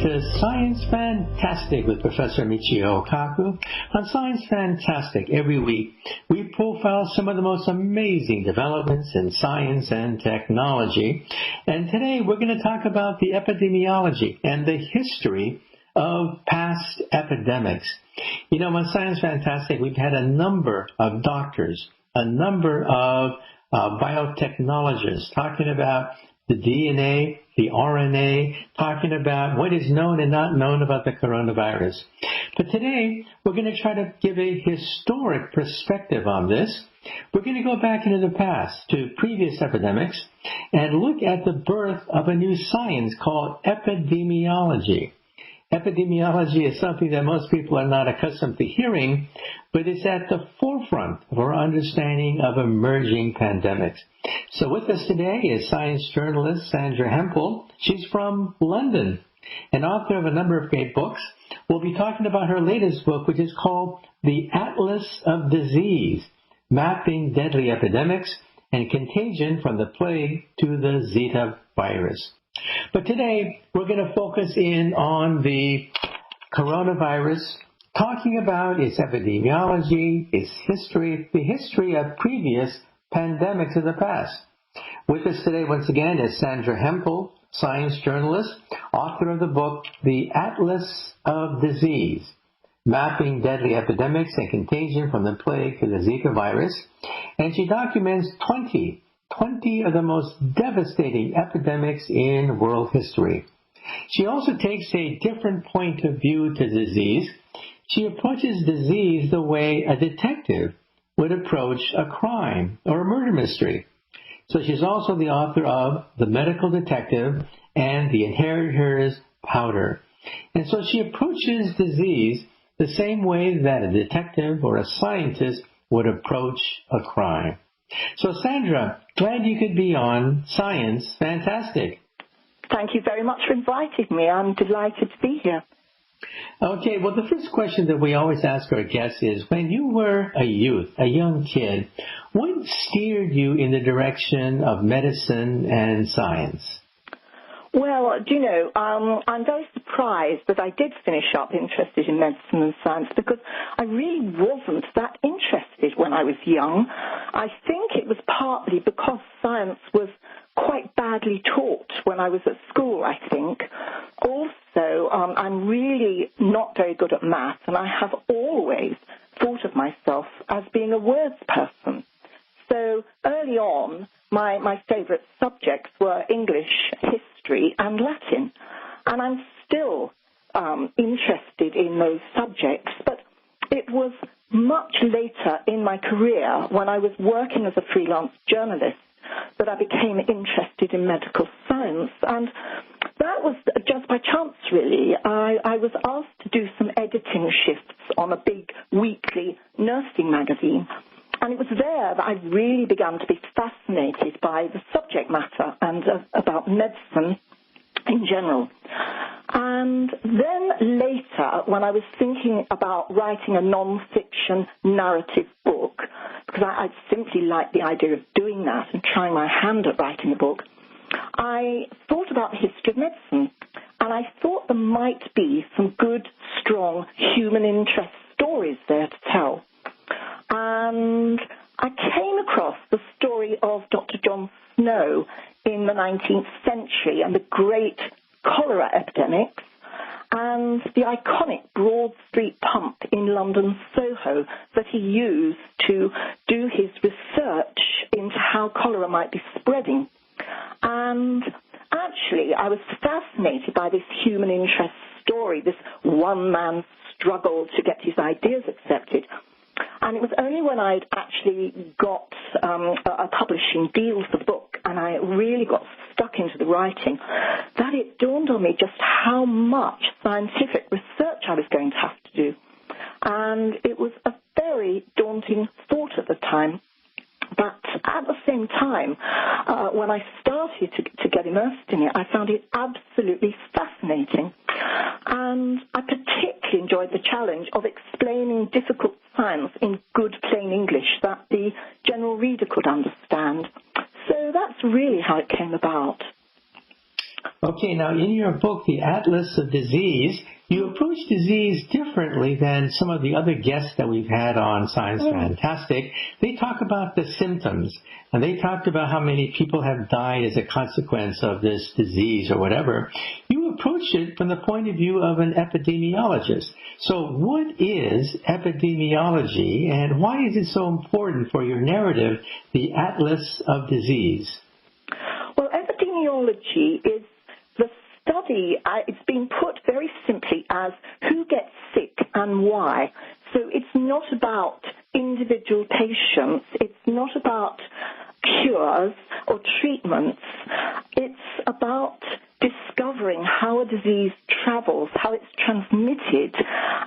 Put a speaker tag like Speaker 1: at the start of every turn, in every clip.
Speaker 1: to Science Fantastic with Professor Michio Kaku. On Science Fantastic, every week we profile some of the most amazing developments in science and technology. And today we're going to talk about the epidemiology and the history of past epidemics. You know, on Science Fantastic, we've had a number of doctors, a number of biotechnologists talking about the DNA, the RNA, talking about what is known and not known about the coronavirus. But today, we're going to try to give a historic perspective on this. We're going to go back into the past to previous epidemics and look at the birth of a new science called epidemiology. Epidemiology is something that most people are not accustomed to hearing, but it's at the forefront of our understanding of emerging pandemics. So with us today is science journalist Sandra Hempel. She's from London, and author of a number of great books. We'll be talking about her latest book, which is called The Atlas of Disease, Mapping Deadly Epidemics and Contagion from the Plague to the Zika virus. But today, we're going to focus in on the coronavirus, talking about its epidemiology, its history, the history of previous pandemics of the past. With us today, once again, is Sandra Hempel, science journalist, author of the book, The Atlas of Disease, Mapping Deadly Epidemics and Contagion from the Plague to the Zika virus. And she documents 20 of the most devastating epidemics in world history. She also takes a different point of view to disease. She approaches disease the way a detective would approach a crime or a murder mystery. So she's also the author of The Medical Detective and The Inheritor's Powder. And so she approaches disease the same way that a detective or a scientist would approach a crime. So, Sandra, glad you could be on Science Fantastic.
Speaker 2: Thank you very much for inviting me. I'm delighted to be here.
Speaker 1: Okay, well, the first question that we always ask our guests is, when you were a youth, a young kid, what steered you in the direction of medicine and science?
Speaker 2: Well, do you know, I'm very surprised that I did finish up interested in medicine and science, because I really wasn't that interested when I was young. I think it was partly because science was quite badly taught when I was at school, I think. Also, I'm really not very good at math, and I have always thought of myself as being a words person. So early on, my favourite subjects were English, history, and Latin. And I'm still interested in those subjects, but it was much later in my career, when I was working as a freelance journalist, that I became interested in medical science. And that was just by chance, really. I was asked to do some editing shifts on a big weekly nursing magazine. And it was there that I really began to be fascinated by the subject matter and about medicine in general. And then later, when I was thinking about writing a non-fiction narrative book, because I simply liked the idea of doing that and trying my hand at writing a book, I thought about the history of medicine. And I thought there might be some good, strong human interest stories there to tell. And I came across the story of Dr. John Snow in the 19th century and the great cholera epidemics, and the iconic Broad Street pump in London Soho that he used to do his research into how cholera might be spreading. And actually, I was fascinated by this human interest story, this one-man struggle to get his ideas accepted. And it was only when I'd actually got a publishing deal for the book and I really got stuck into the writing that it dawned on me just how much scientific research I was going to have to do. And it was a very daunting thought at the time. But at the same time, when I started to get immersed in it, I found it absolutely fascinating. And I particularly enjoyed the challenge of explaining difficult science in good plain English that the general reader could understand. So that's really how it came about.
Speaker 1: Okay, now in your book, The Atlas of Disease, you approach disease differently than some of the other guests that we've had on Science Fantastic. They talk about the symptoms, and they talked about how many people have died as a consequence of this disease or whatever. You approach it from the point of view of an epidemiologist. So what is epidemiology, and why is it so important for your narrative, The Atlas of Disease?
Speaker 2: Well, epidemiology is the study, it's been put very simply as who gets sick and why. So it's not about individual patients. It's not about cures or treatments. It's about discovering how a disease travels, how it's transmitted,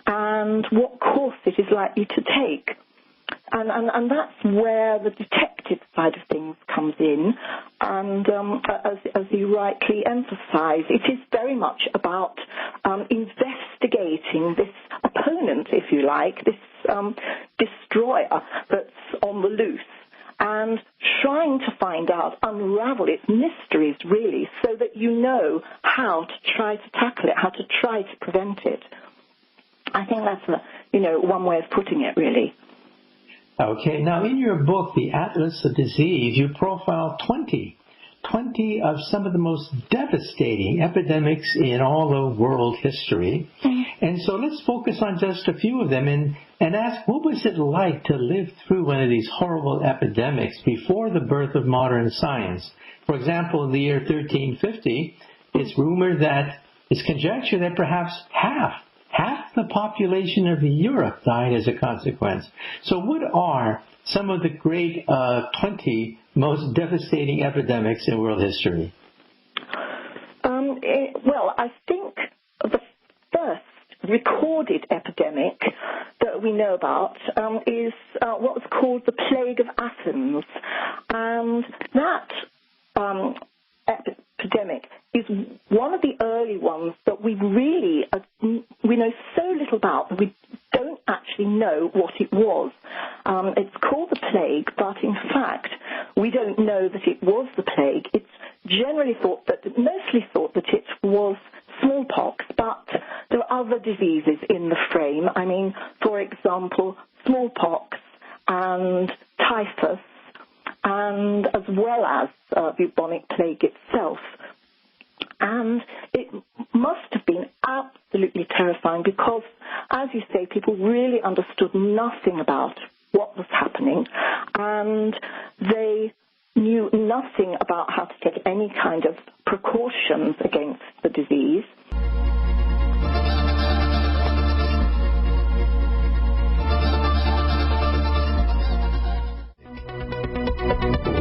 Speaker 2: and what course it is likely to take. And that's where the detective side of things comes in. And as you rightly emphasize, it is very much about investigating this opponent, if you like, this destroyer that's on the loose, and trying to find out, unravel its mysteries, really, so that you know how to try to tackle it, how to try to prevent it. I think that's one way of putting it, really.
Speaker 1: Okay, now in your book, The Atlas of Disease, you profile 20 of some of the most devastating epidemics in all of world history. And so let's focus on just a few of them and ask, what was it like to live through one of these horrible epidemics before the birth of modern science? For example, in the year 1350, it's rumored that, it's conjectured that perhaps half the population of Europe died as a consequence. So what are some of the great 20 most devastating epidemics in world history?
Speaker 2: Well, I think the first recorded epidemic that we know about is what was called the Plague of Athens. And that epidemic is one of the early ones that we know so little about that we don't actually know what it was. It's called the plague, but in fact, we don't know that it was the plague. It's mostly thought that it was smallpox, but there are other diseases in the frame. I mean, for example, smallpox and typhus, and as well as bubonic plague itself. And it must have been absolutely terrifying because, as you say, people really understood nothing about what was happening, and they knew nothing about how to take any kind of precautions against the disease.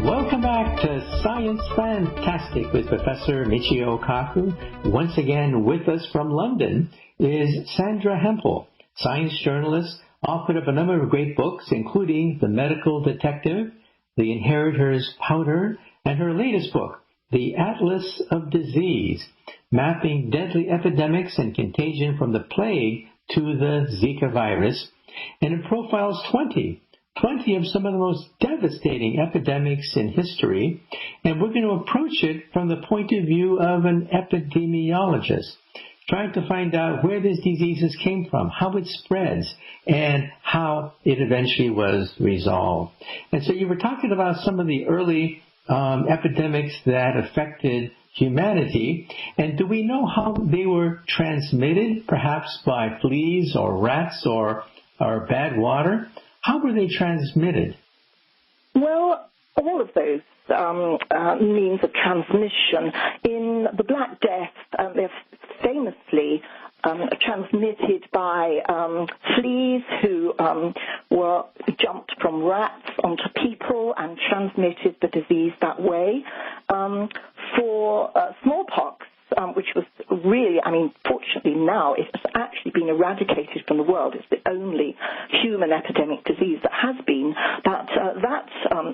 Speaker 1: Welcome back to Science Fantastic with Professor Michio Kaku. Once again with us from London is Sandra Hempel, science journalist, author of a number of great books, including The Medical Detective, The Inheritor's Powder, and her latest book, The Atlas of Disease, mapping deadly epidemics and contagion from the plague to the Zika virus. And it profiles 20 of some of the most devastating epidemics in history, and we're going to approach it from the point of view of an epidemiologist, trying to find out where these diseases came from, how it spreads, and how it eventually was resolved. And so you were talking about some of the early epidemics that affected humanity, and do we know how they were transmitted, perhaps by fleas or rats or bad water? How were they transmitted?
Speaker 2: Well, all of those means of transmission. In the Black Death, they're famously transmitted by fleas who were jumped from rats onto people and transmitted the disease that way. For smallpox, which was really, fortunately now it has actually been eradicated from the world. It's the only human epidemic disease that has been, but that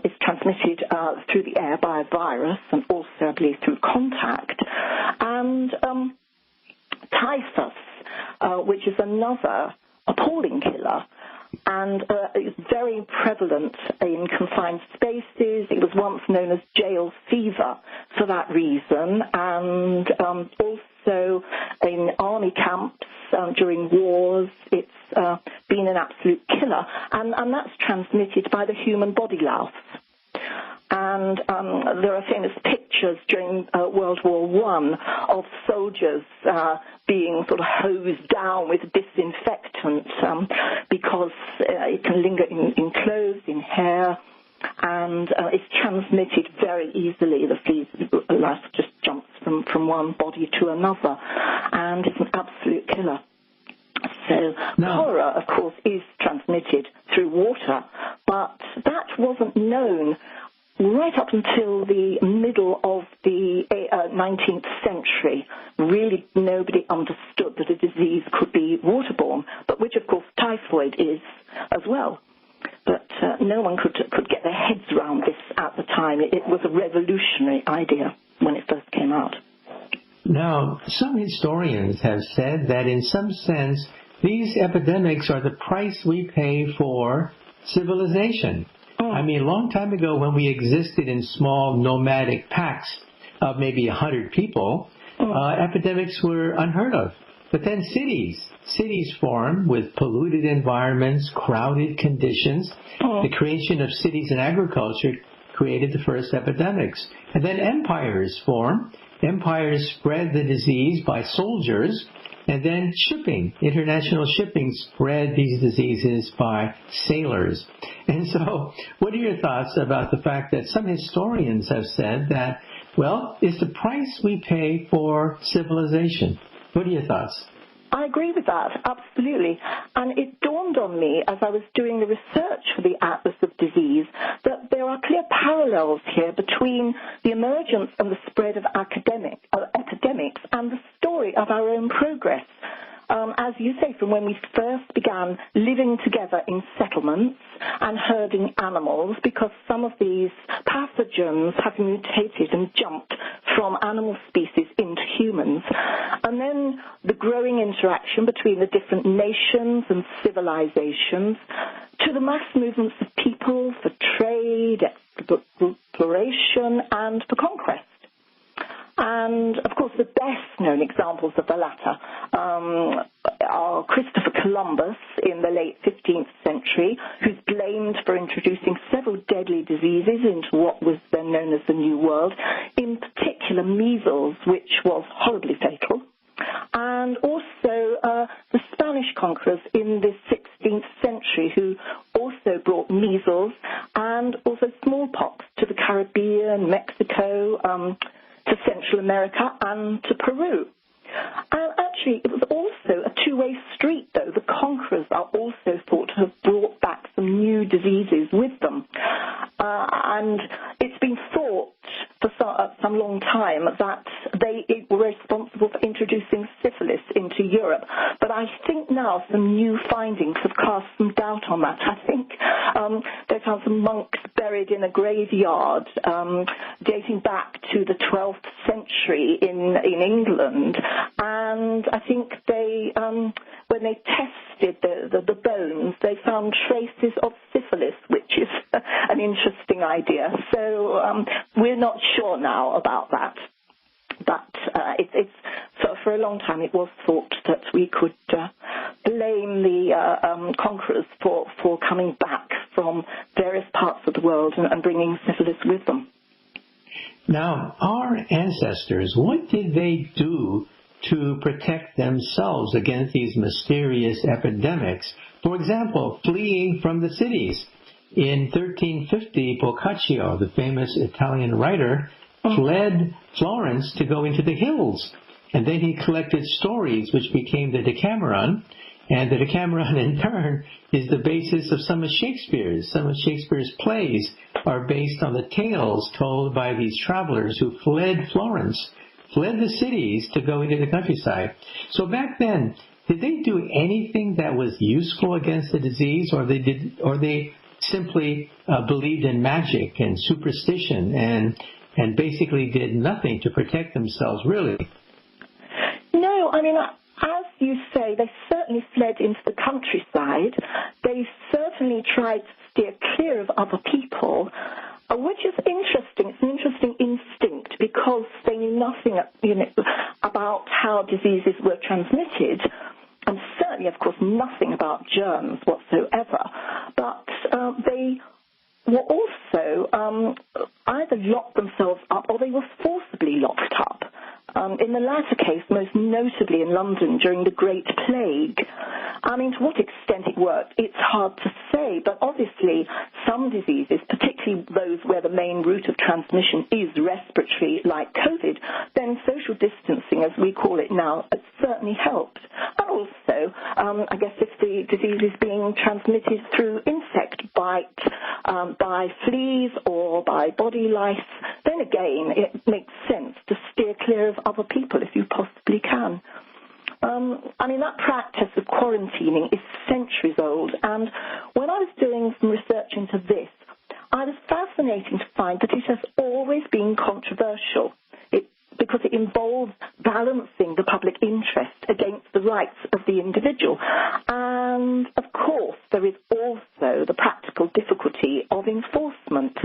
Speaker 2: is transmitted through the air by a virus and also, I believe, through contact. And typhus, which is another appalling killer, and is very prevalent in confined spaces. It was once known as jail fever for that reason, and also in army camps during wars. It's been an absolute killer, and that's transmitted by the human body louse. And there are famous pictures during World War I of soldiers being sort of hosed down with disinfectant because it can linger in clothes, in hair, and it's transmitted very easily. The flea lice just jumps from one body to another, and it's an absolute killer. So cholera, of course, is transmitted through water, but that wasn't known right up until the middle of the 19th century. Really nobody understood that a disease could be waterborne, but which, of course, typhoid is as well. But no one could get their heads around this at the time. It was a revolutionary idea when it first came out.
Speaker 1: Now, some historians have said that in some sense, these epidemics are the price we pay for civilization. I mean, a long time ago when we existed in small nomadic packs of maybe 100 people, epidemics were unheard of. But then cities formed with polluted environments, crowded conditions. The creation of cities and agriculture created the first epidemics. And then empires formed. Empires spread the disease by soldiers. And then international shipping spread these diseases by sailors. And so what are your thoughts about the fact that some historians have said that, well, it's the price we pay for civilization? What are your thoughts?
Speaker 2: I agree with that, absolutely. And it dawned on me as I was doing the research for the Atlas of Disease that there are clear parallels here between the emergence and the spread of epidemics and the story of our own progress. As you say, from when we first began living together in settlements and herding animals, because some of these pathogens have mutated and jumped from animal species into humans. And then the growing interaction between the different nations and civilizations to the mass movements of people for trade, exploration, and for conquest. And, of course, the best-known examples of the latter are Christopher Columbus in the late 15th century, who's blamed for introducing several deadly diseases into what was then known as the New World, in particular measles, which was horribly fatal, and also the Spanish conquerors in the 16th century, who also brought measles and also smallpox to the Caribbean, Mexico, to Central America and to Peru. And actually, it was also a two-way street, though. The conquerors are also thought to have brought back some new diseases with them. And it's been thought for some long time that they were responsible for introducing syphilis into Europe. But I think now some new findings have cast some doubt on that. I think they found some monks buried in a graveyard dating back to the 12th century in England. And I think they, when they tested the bones, they found traces of syphilis, which is an interesting idea. So we're not sure now about that. But for a long time it was thought that we could blame the conquerors for coming back from various parts of the world and bringing syphilis with them.
Speaker 1: Now, our ancestors, what did they do to protect themselves against these mysterious epidemics? For example, fleeing from the cities. In 1350, Boccaccio, the famous Italian writer, fled Florence to go into the hills. And then he collected stories which became the Decameron. And the Decameron, in turn, is the basis of some of Shakespeare's. Some of Shakespeare's plays are based on the tales told by these travelers who fled Florence, fled the cities to go into the countryside. So back then, did they do anything that was useful against the disease, or they simply believed in magic and superstition and basically did nothing to protect themselves, really?
Speaker 2: No, I mean, as you say, they certainly fled into the countryside. They certainly certainly tried to steer clear of other people, which is interesting. It's an interesting instinct because they knew nothing, about how diseases were transmitted, and certainly, of course, nothing about germs whatsoever. But they were also either locked themselves up or they were forcibly locked up. In the latter case, most notably in London during the Great Plague. I mean, to what extent it worked, it's hard to say, but obviously some diseases, particularly those where the main route of transmission is respiratory, like COVID, then social distancing, as we call it now, has certainly helped. And also, I guess if the disease is being transmitted through insect bite, by fleas or by body lice, then again, it makes sense to steer clear of other people if you possibly can. I mean, that practice of quarantining is centuries old, and when I was doing some research into this, I was fascinated to find that it has always been controversial because it involves balancing the public interest against the rights of the individual. And, of course, there is also the practical difficulty of enforcement.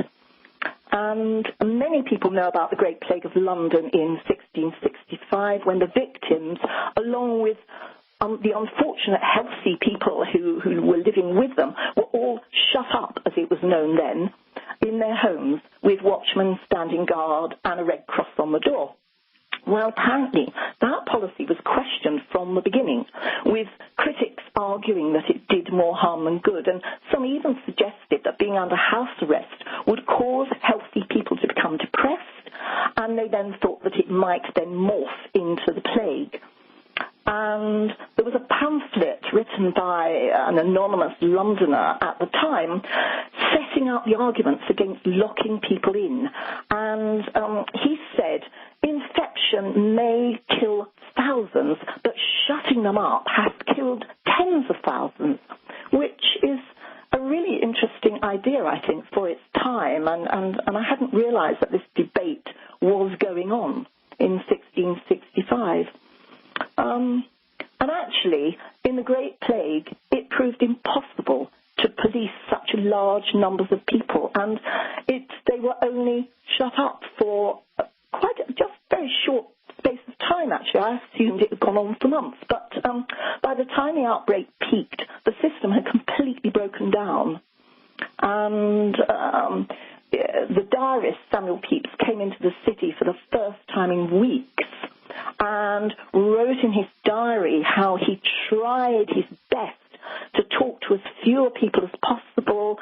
Speaker 2: And many people know about the Great Plague of London in 1665, when the victims, along with the unfortunate healthy people who were living with them, were all shut up, as it was known then, in their homes with watchmen standing guard and a red cross on the door. Well, apparently, that policy was questioned from the beginning, with critics arguing that it did more harm than good, and some even suggested that being under house arrest would cause healthy people to become depressed, and they then thought that it might then morph into the plague. And there was a pamphlet written by an anonymous Londoner at the time setting out the arguments against locking people in. And he said, infection may kill thousands, but shutting them up has killed tens of thousands, which is a really interesting idea, I think, for its time. And I hadn't realized that this debate was going on in 1665. And actually, in the Great Plague, it proved impossible to police such large numbers of people, and they were only shut up for just very short space of time, actually. I assumed it had gone on for months, but by the time the outbreak peaked, the system had completely broken down. And the diarist, Samuel Pepys, came into the city for the first time in weeks and wrote in his diary how he tried his best to talk to as fewer people as possible,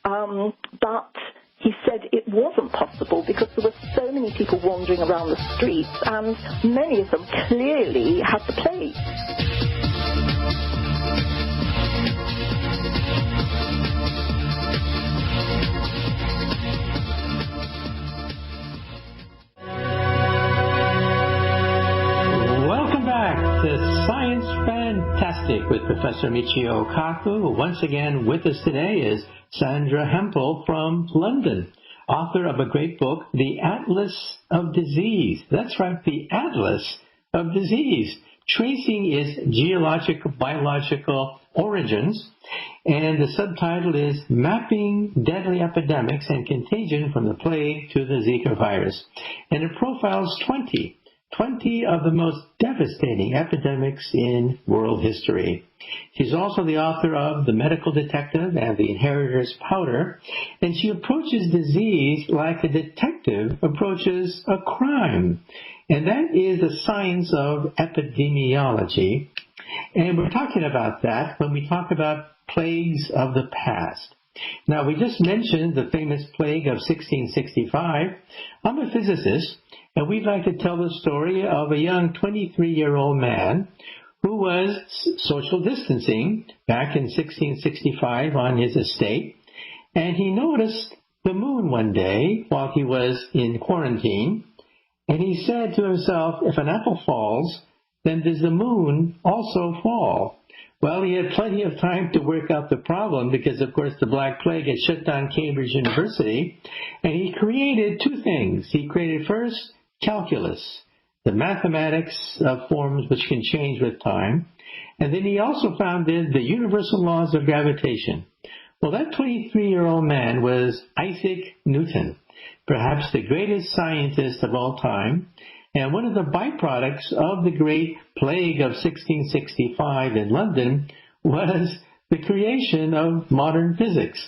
Speaker 2: but he said it wasn't possible because there were so many people wandering around the streets, and many of them clearly had the plague.
Speaker 1: Science Fantastic with Professor Michio Kaku. Once again with us today is Sandra Hempel from London, author of a great book, The Atlas of Disease. That's right, The Atlas of Disease, tracing its geological, biological origins. And the subtitle is Mapping Deadly Epidemics and Contagion from the Plague to the Zika Virus. And it profiles 20 of the most devastating epidemics in world history. She's also the author of The Medical Detective and The Inheritor's Powder, and she approaches disease like a detective approaches a crime, and that is the science of epidemiology. And we're talking about that when we talk about plagues of the past. Now, we just mentioned the famous plague of 1665. I'm a physicist, and we'd like to tell the story of a young 23-year-old man who was social distancing back in 1665 on his estate, and he noticed the moon one day while he was in quarantine, and he said to himself, if an apple falls, then does the moon also fall? Well, he had plenty of time to work out the problem because, of course, the Black Plague had shut down Cambridge University, and he created two things. He created first calculus, the mathematics of forms which can change with time, and then he also founded the universal laws of gravitation, Well, that 23-year-old man was Isaac Newton, perhaps the greatest scientist of all time, and one of the byproducts of the great plague of 1665 in London was the creation of modern physics.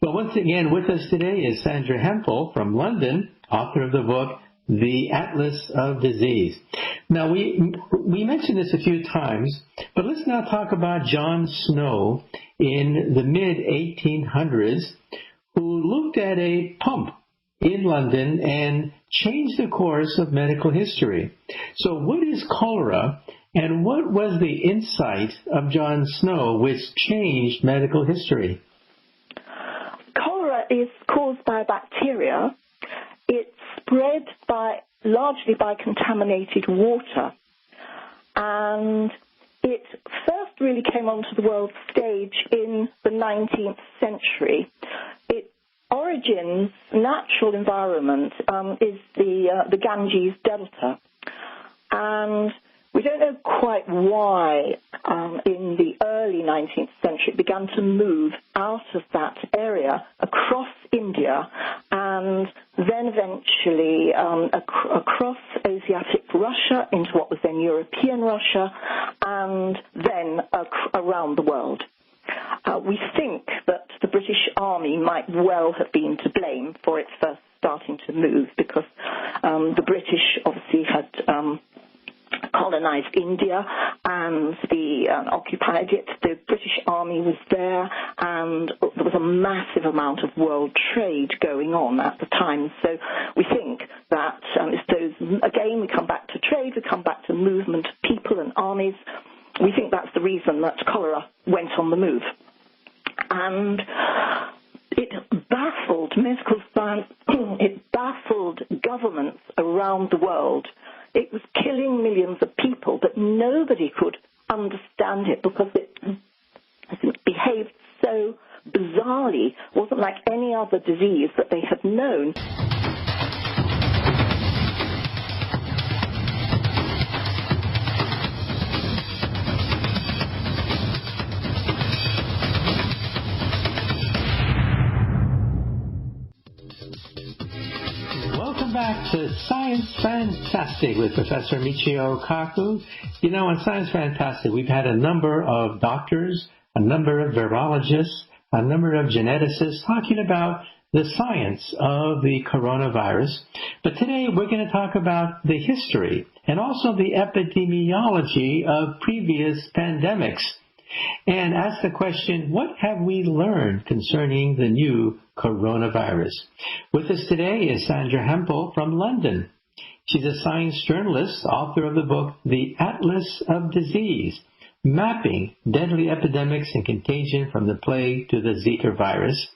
Speaker 1: Well, once again, with us today is Sandra Hempel from London, author of the book, The Atlas of Disease. Now, we mentioned this a few times, but let's now talk about John Snow in the mid-1800s, who looked at a pump in London and changed the course of medical history. So what is cholera, and what was the insight of John Snow which changed medical history?
Speaker 2: Cholera is caused by a bacteria. It's spread largely by contaminated water. And it first really came onto the world stage in the 19th century. Its origins, natural environment, is the Ganges Delta. And we don't know quite why in the early 19th century it began to move out of that area across India and then eventually across Asiatic Russia into what was then European Russia and then around the world. We think that the British Army might well have been to blame for it first starting to move because the British obviously had colonized India and occupied it. The British Army was there and there was a massive amount of world trade going on at the time. So we think that again, we come back to trade, we come back to movement of people and armies. We think that's the reason that cholera went on the move. And it baffled medical science, it baffled governments around the world. It was killing millions of people, but nobody could understand it because it behaved so bizarrely. It wasn't like any other disease that they had known.
Speaker 1: Back to Science Fantastic with Professor Michio Kaku. You know, on Science Fantastic, we've had a number of doctors, a number of virologists, a number of geneticists talking about the science of the coronavirus. But today we're going to talk about the history and also the epidemiology of previous pandemics and ask the question, what have we learned concerning the new coronavirus? With us today is Sandra Hempel from London. She's a science journalist, author of the book, The Atlas of Disease, Mapping Deadly Epidemics and Contagion from the Plague to the Zika Virus,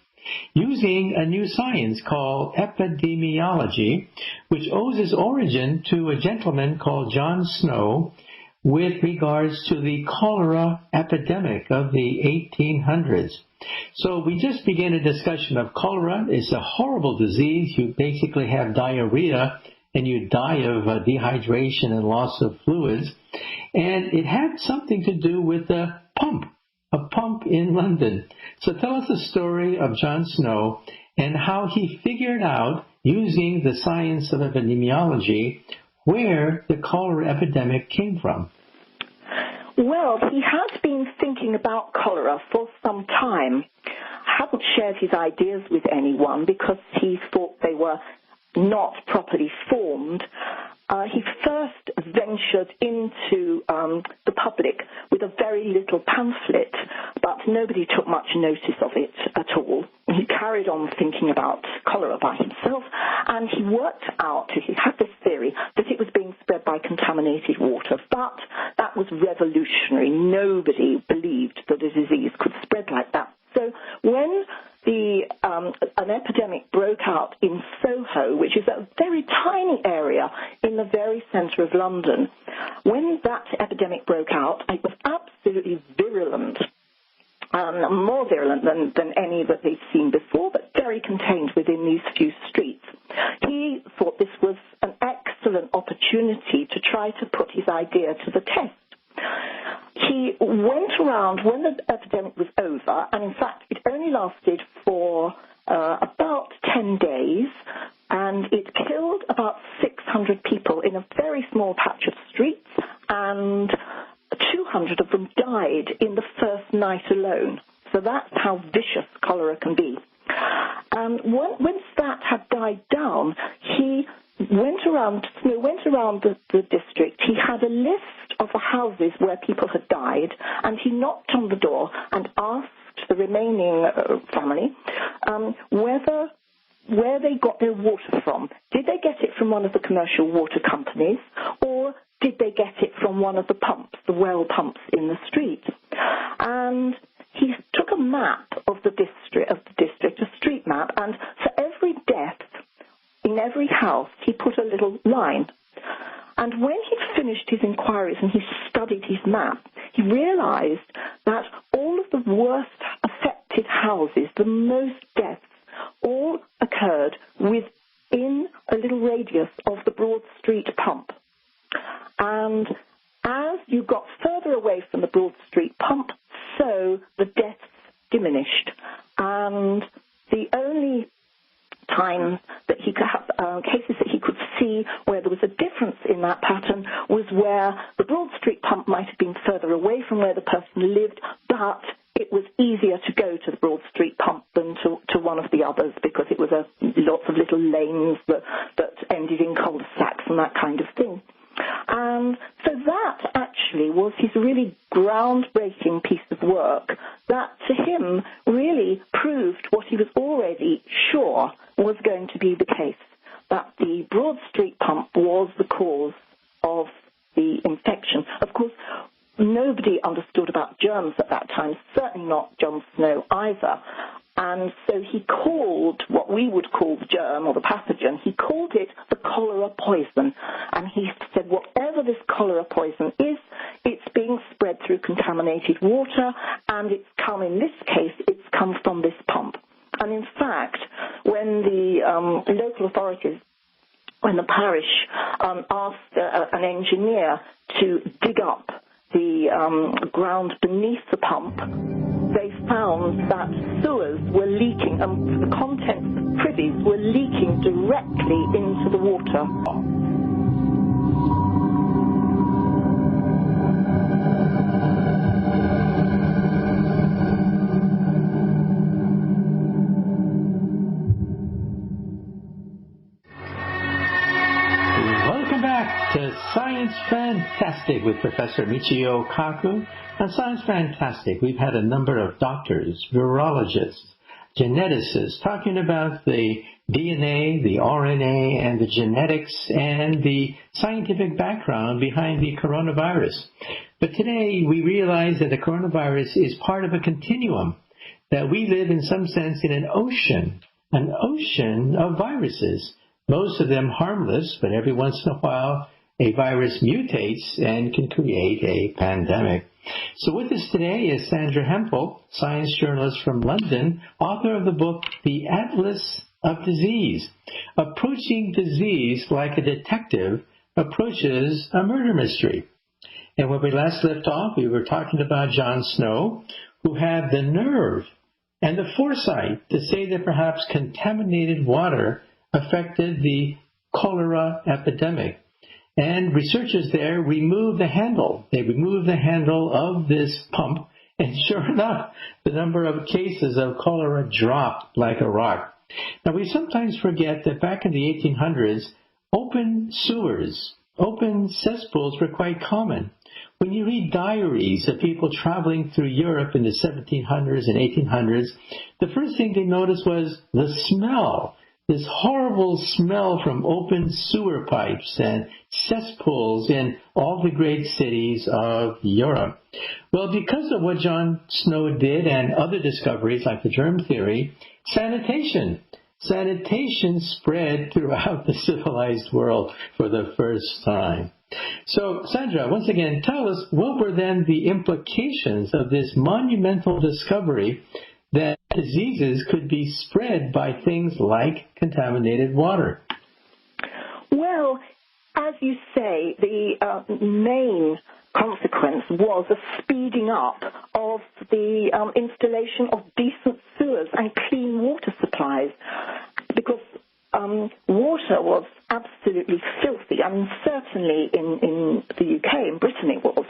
Speaker 1: using a new science called epidemiology, which owes its origin to a gentleman called John Snow, with regards to the cholera epidemic of the 1800s. So we just began a discussion of cholera. It's a horrible disease. You basically have diarrhea and you die of dehydration and loss of fluids. And it had something to do with a pump in London. So tell us the story of John Snow and how he figured out, using the science of epidemiology, where the cholera epidemic came from.
Speaker 2: Well, he had been thinking about cholera for some time. Hadn't shared his ideas with anyone because he thought they were not properly formed. He first ventured into the public with a very little pamphlet, but nobody took much notice of it at all. He carried on thinking about cholera by himself, and he worked out, he had this theory, that it was being spread by contaminated water, but that was revolutionary. Nobody believed that a disease could spread like that. So when an epidemic broke out in Soho, which is a very tiny area in the very centre of London, when that epidemic broke out, it was absolutely virulent, more virulent than any that they'd seen before, but very contained within these few streets. He thought this was an excellent opportunity to try to put his idea to the test. he went around when the epidemic was over, and in fact it only lasted for about 10 days, and it killed about 600 people in a very small patch of streets, and 200 of them died in the first night alone. So that's how vicious cholera can be. And once that had died down, he went around the district. He had a list of the houses where people had died, and he knocked on the door and asked the remaining family where they got their water from. Did they get it from one of the commercial water companies, or did they get it from one of the pumps, the well pumps in the street? And he took a map of the district, a street map, and for every death in every house, he put a little line. And when he'd finished his inquiries and he studied his map, he realized that all of the worst affected houses, the most deaths, all occurred within a little radius of the Broad Street pump. And as you got further away from the Broad Street pump, so the deaths diminished. And the only times that he could have cases that he could see where there was a difference in that pattern was where the Broad Street pump might have been further away from where the person lived, but it was easier to go to the Broad Street pump than to one of the others, because it was lots of little lanes that ended in cul-de-sacs and that kind of thing. And so that actually was his really groundbreaking piece of work that to him really proved what he was already sure was going to be the case, that the Broad Street pump was the cause of the infection. Of course, nobody understood about germs at that time, certainly not John Snow either. And so he called what we would call the germ or the pathogen, he called it the cholera poison. And he said whatever this cholera poison is, it's being spread through contaminated water, and it's come, in this case, it's come from this pump. And in fact, when the local authorities, when the parish asked an engineer to dig up the ground beneath the pump, they found that sewers were leaking, and the contents of privies were leaking directly into the water.
Speaker 1: Welcome back to Science Fantastic with Professor Michio Kaku. On Science Fantastic, we've had a number of doctors, virologists, geneticists talking about the DNA, the RNA, and the genetics and the scientific background behind the coronavirus. But today we realize that the coronavirus is part of a continuum, that we live in some sense in an ocean of viruses, most of them harmless, but every once in a while a virus mutates and can create a pandemic. So with us today is Sandra Hempel, science journalist from London, author of the book, The Atlas of Disease, Approaching Disease Like a Detective Approaches a Murder Mystery. And when we last left off, we were talking about John Snow, who had the nerve and the foresight to say that perhaps contaminated water affected the cholera epidemic. And researchers there removed the handle. They removed the handle of this pump, and sure enough, the number of cases of cholera dropped like a rock. Now, we sometimes forget that back in the 1800s, open sewers, open cesspools were quite common. When you read diaries of people traveling through Europe in the 1700s and 1800s, the first thing they noticed was the smell. This horrible smell from open sewer pipes and cesspools in all the great cities of Europe. Well, because of what John Snow did and other discoveries like the germ theory, sanitation spread throughout the civilized world for the first time. So, Sandra, once again, tell us, what were then the implications of this monumental discovery that diseases could be spread by things like contaminated water?
Speaker 2: Well, as you say, the main consequence was a speeding up of the installation of decent sewers and clean water supplies, because water was absolutely filthy. I mean, certainly in the UK, in Britain it was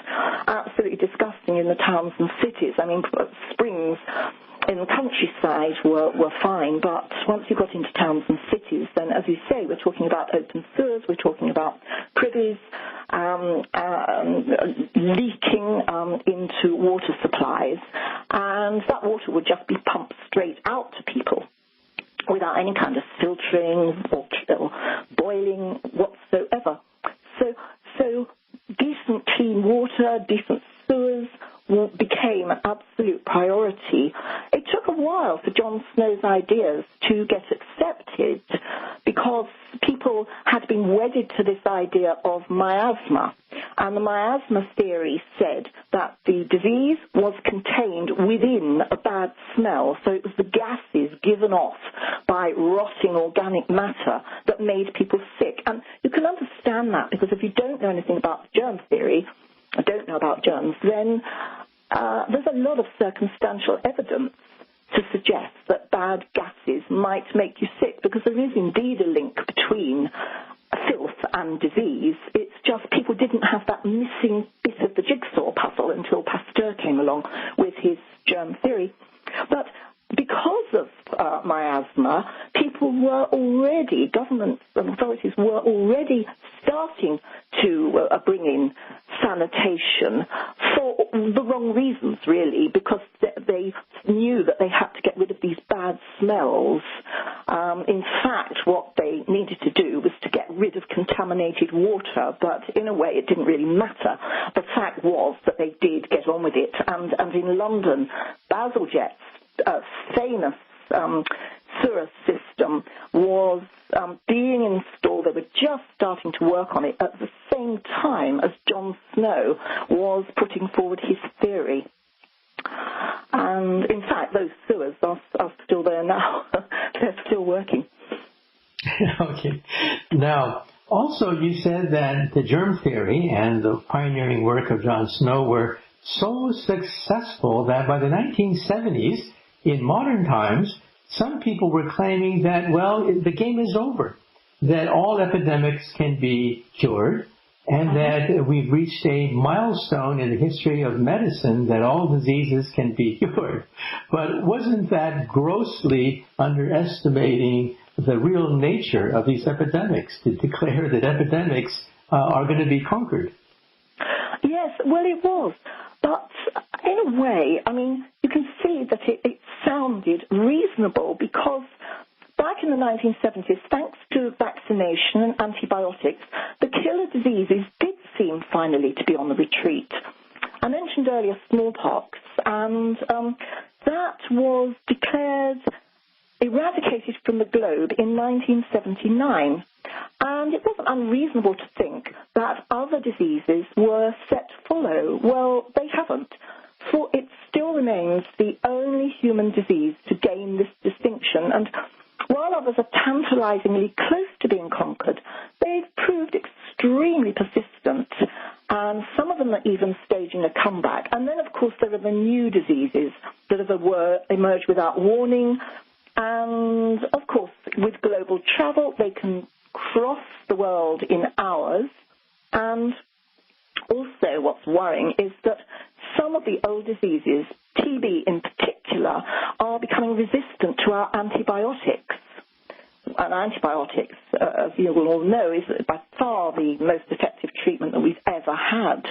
Speaker 2: absolutely disgusting in the towns and cities. I mean, springs in the countryside were fine, but once you got into towns and cities, then, as you say, we're talking about open sewers, we're talking about privies leaking into water supplies, and that water would just be pumped straight out to people without any kind of filtering or boiling whatsoever. So decent clean water, decent sewers became an absolute priority. It took a while for John Snow's ideas to get accepted because people had been wedded to this idea of miasma. And the miasma theory said that the disease was contained within a bad smell. So it was the gases given off by rotting organic matter that made people sick. And you can understand that, because if you don't know anything about germ theory, or don't know about germs, then there's a lot of circumstantial evidence to suggest that bad gases might make you sick, because there is indeed a link between filth and disease. It's just people didn't have that missing bit of the jigsaw puzzle until Pasteur came along with his germ theory. But because of miasma, people were already, governments and authorities were already starting to bring in sanitation for the wrong reasons, really, because they knew that they had to get rid of these bad smells. In fact, what they needed to do was to get rid of contaminated water, but in a way it didn't really matter. The fact was that they did get on with it, and in London, Bazalget's famous sewer system was being installed. They were just starting to work on it at the same time as John Snow was putting forward his theory. And in fact, those sewers are still there now. They're still working.
Speaker 1: Okay. Now, also you said that the germ theory and the pioneering work of John Snow were so successful that by the 1970s, in modern times, some people were claiming that, well, the game is over, that all epidemics can be cured, and that we've reached a milestone in the history of medicine that all diseases can be cured. But wasn't that grossly underestimating the real nature of these epidemics, to declare that epidemics are going to be conquered?
Speaker 2: Yes, well, it was. But in a way, I mean, you can see that it sounded reasonable, because back in the 1970s, thanks to vaccination and antibiotics, the killer diseases did seem finally to be on the retreat. I mentioned earlier smallpox, and that was declared eradicated from the globe in 1979. And it wasn't unreasonable to think that other diseases were set to follow. Well, they haven't. For it still remains the only human disease to gain this distinction. And while others are tantalizingly close to being conquered, they've proved extremely persistent. And some of them are even staging a comeback. And then, of course, there are the new diseases that have emerged without warning. And, of course, with global travel, they can cross the world in hours. And also what's worrying is that some of the old diseases, TB in particular, are becoming resistant to our antibiotics. And antibiotics, as you will all know, is by far the most effective treatment that we've ever had.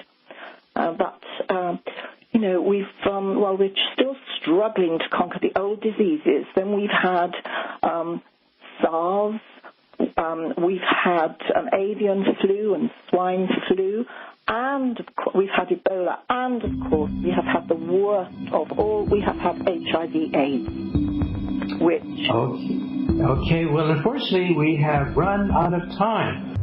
Speaker 2: You know, while we're still struggling to conquer the old diseases, then we've had SARS, we've had avian flu and swine flu, and we've had Ebola, and of course we have had the worst of all, we have had HIV/AIDS, which...
Speaker 1: Okay, well, unfortunately, we have run out of time.